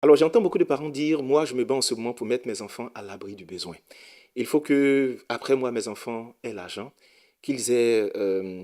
Alors, j'entends beaucoup de parents dire, moi, je me bats en ce moment pour mettre mes enfants à l'abri du besoin. Il faut que, après moi, mes enfants aient l'argent, qu'ils aient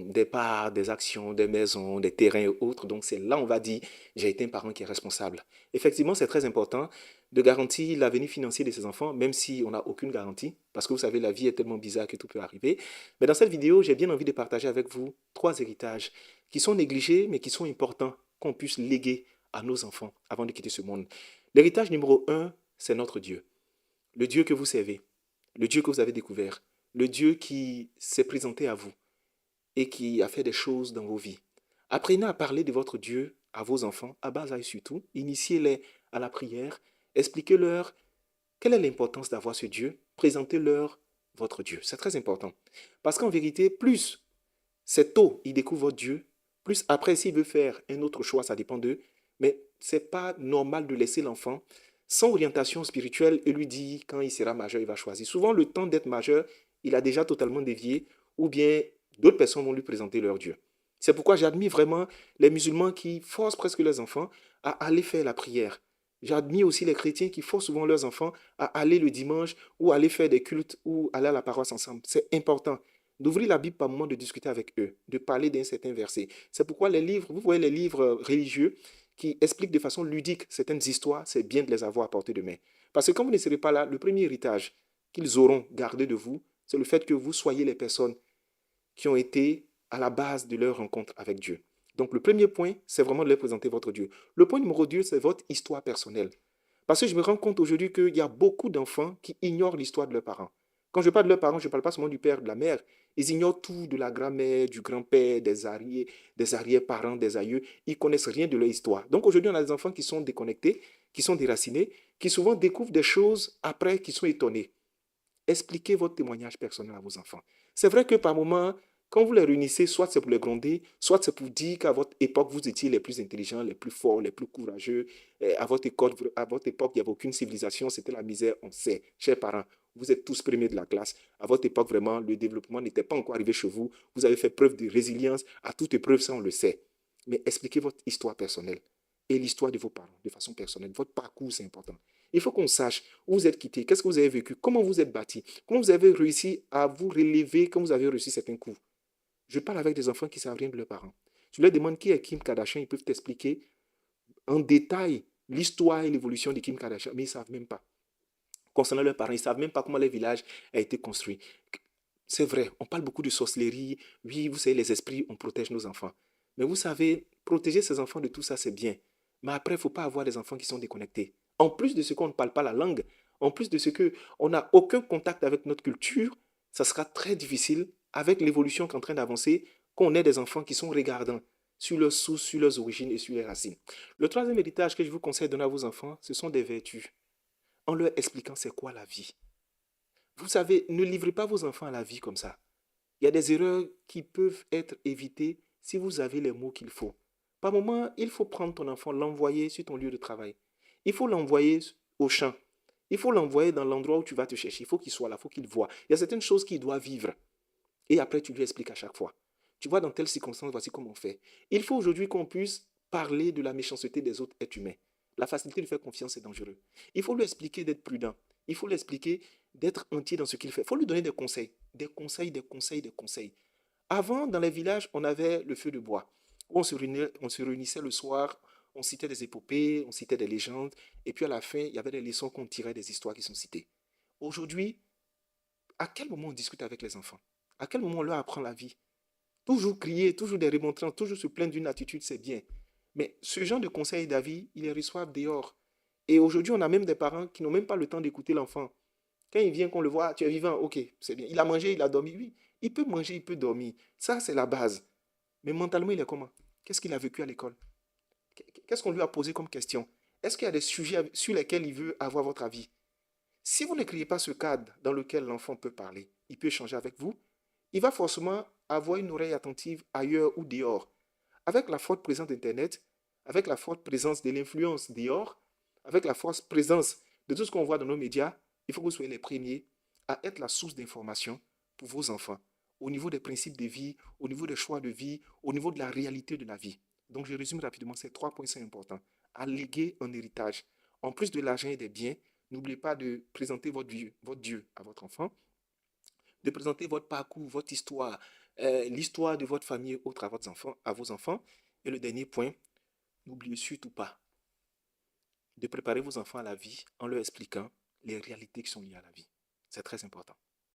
des parts, des actions, des maisons, des terrains et autres. Donc, c'est là, on va dire, j'ai été un parent qui est responsable. Effectivement, c'est très important de garantir l'avenir financier de ses enfants, même si on n'a aucune garantie, parce que vous savez, la vie est tellement bizarre que tout peut arriver. Mais dans cette vidéo, j'ai bien envie de partager avec vous trois héritages qui sont négligés, mais qui sont importants qu'on puisse léguer à nos enfants avant de quitter ce monde. L'héritage numéro un, c'est notre Dieu. Le Dieu que vous servez, le Dieu que vous avez découvert, le Dieu qui s'est présenté à vous et qui a fait des choses dans vos vies. Apprenez à parler de votre Dieu à vos enfants, à bas âge surtout. Initiez-les à la prière. Expliquez-leur quelle est l'importance d'avoir ce Dieu. Présentez-leur votre Dieu. C'est très important. Parce qu'en vérité, plus c'est tôt, ils découvrent votre Dieu, plus après, s'il veut faire un autre choix, ça dépend d'eux. Mais ce n'est pas normal de laisser l'enfant sans orientation spirituelle et lui dire quand il sera majeur, il va choisir. Souvent, le temps d'être majeur, il a déjà totalement dévié ou bien d'autres personnes vont lui présenter leur Dieu. C'est pourquoi j'admire vraiment les musulmans qui forcent presque leurs enfants à aller faire la prière. J'admire aussi les chrétiens qui forcent souvent leurs enfants à aller le dimanche ou aller faire des cultes ou aller à la paroisse ensemble. C'est important d'ouvrir la Bible par moment, de discuter avec eux, de parler d'un certain verset. C'est pourquoi les livres, vous voyez les livres religieux qui expliquent de façon ludique certaines histoires, c'est bien de les avoir à portée de main. Parce que quand vous ne serez pas là, le premier héritage qu'ils auront gardé de vous, c'est le fait que vous soyez les personnes qui ont été à la base de leur rencontre avec Dieu. Donc le premier point, c'est vraiment de leur présenter votre Dieu. Le point numéro 2, c'est votre histoire personnelle. Parce que je me rends compte aujourd'hui qu'il y a beaucoup d'enfants qui ignorent l'histoire de leurs parents. Quand je parle de leurs parents, je ne parle pas seulement du père, de la mère. Ils ignorent tout de la grand-mère, du grand-père, des arrière-parents, des aïeux. Ils connaissent rien de leur histoire. Donc aujourd'hui, on a des enfants qui sont déconnectés, qui sont déracinés, qui souvent découvrent des choses après, qui sont étonnés. Expliquez votre témoignage personnel à vos enfants. C'est vrai que par moments, quand vous les réunissez, soit c'est pour les gronder, soit c'est pour dire qu'à votre époque, vous étiez les plus intelligents, les plus forts, les plus courageux. À votre époque, il n'y avait aucune civilisation, c'était la misère, on sait. Chers parents, vous êtes tous premiers de la classe. À votre époque, vraiment, le développement n'était pas encore arrivé chez vous. Vous avez fait preuve de résilience. À toute épreuve, ça, on le sait. Mais expliquez votre histoire personnelle et l'histoire de vos parents de façon personnelle. Votre parcours, c'est important. Il faut qu'on sache où vous êtes quitté, qu'est-ce que vous avez vécu, comment vous êtes bâti, comment vous avez réussi à vous relever quand vous avez reçu certains coups. Je parle avec des enfants qui ne savent rien de leurs parents. Je leur demande qui est Kim Kardashian, ils peuvent t'expliquer en détail l'histoire et l'évolution de Kim Kardashian, mais ils ne savent même pas. Concernant leurs parents, ils ne savent même pas comment le village a été construit. C'est vrai, on parle beaucoup de sorcellerie. Oui, vous savez, les esprits, on protège nos enfants. Mais vous savez, protéger ses enfants de tout ça, c'est bien. Mais après, il ne faut pas avoir des enfants qui sont déconnectés. En plus de ce qu'on ne parle pas la langue, en plus de ce qu'on n'a aucun contact avec notre culture, ça sera très difficile, avec l'évolution qui est en train d'avancer, qu'on ait des enfants qui sont regardants sur leurs sources, sur leurs origines et sur les racines. Le troisième héritage que je vous conseille de donner à vos enfants, ce sont des vertus, en leur expliquant c'est quoi la vie. Vous savez, ne livrez pas vos enfants à la vie comme ça. Il y a des erreurs qui peuvent être évitées si vous avez les mots qu'il faut. Par moment, il faut prendre ton enfant, l'envoyer sur ton lieu de travail. Il faut l'envoyer au champ. Il faut l'envoyer dans l'endroit où tu vas te chercher. Il faut qu'il soit là, il faut qu'il voit. Il y a certaines choses qu'il doit vivre. Et après, tu lui expliques à chaque fois. Tu vois, dans telle circonstance, voici comment on fait. Il faut aujourd'hui qu'on puisse parler de la méchanceté des autres êtres humains. La facilité de faire confiance est dangereux. Il faut lui expliquer d'être prudent. Il faut lui expliquer d'être entier dans ce qu'il fait. Il faut lui donner des conseils. Des conseils, des conseils, des conseils. Avant, dans les villages, on avait le feu de bois. On se réunissait le soir, on citait des épopées, on citait des légendes, et puis à la fin, il y avait des leçons qu'on tirait des histoires qui sont citées. Aujourd'hui, à quel moment on discute avec les enfants? À quel moment on leur apprend la vie? Toujours crier, toujours des remontrances, toujours se plaindre d'une attitude, c'est bien. Mais ce genre de conseils d'avis, ils les reçoivent dehors. Et aujourd'hui, on a même des parents qui n'ont même pas le temps d'écouter l'enfant. Quand il vient, qu'on le voit, tu es vivant, ok, c'est bien. Il a mangé, il a dormi, oui. Il peut manger, il peut dormir. Ça, c'est la base. Mais mentalement, il est comment? Qu'est-ce qu'il a vécu à l'école? Qu'est-ce qu'on lui a posé comme question? Est-ce qu'il y a des sujets sur lesquels il veut avoir votre avis? Si vous ne créez pas ce cadre dans lequel l'enfant peut parler, il peut échanger avec vous, il va forcément avoir une oreille attentive ailleurs ou dehors. Avec la forte présence d'Internet, avec la forte présence de l'influence dehors, avec la forte présence de tout ce qu'on voit dans nos médias, il faut que vous soyez les premiers à être la source d'information pour vos enfants, au niveau des principes de vie, au niveau des choix de vie, au niveau de la réalité de la vie. Donc je résume rapidement, ces trois points sont importants. À léguer un héritage En plus de l'argent et des biens, n'oubliez pas de présenter votre Dieu à votre enfant, de présenter votre parcours, votre histoire, l'histoire de votre famille autre à vos enfants. Et le dernier point, n'oubliez surtout pas de préparer vos enfants à la vie en leur expliquant les réalités qui sont liées à la vie. C'est très important.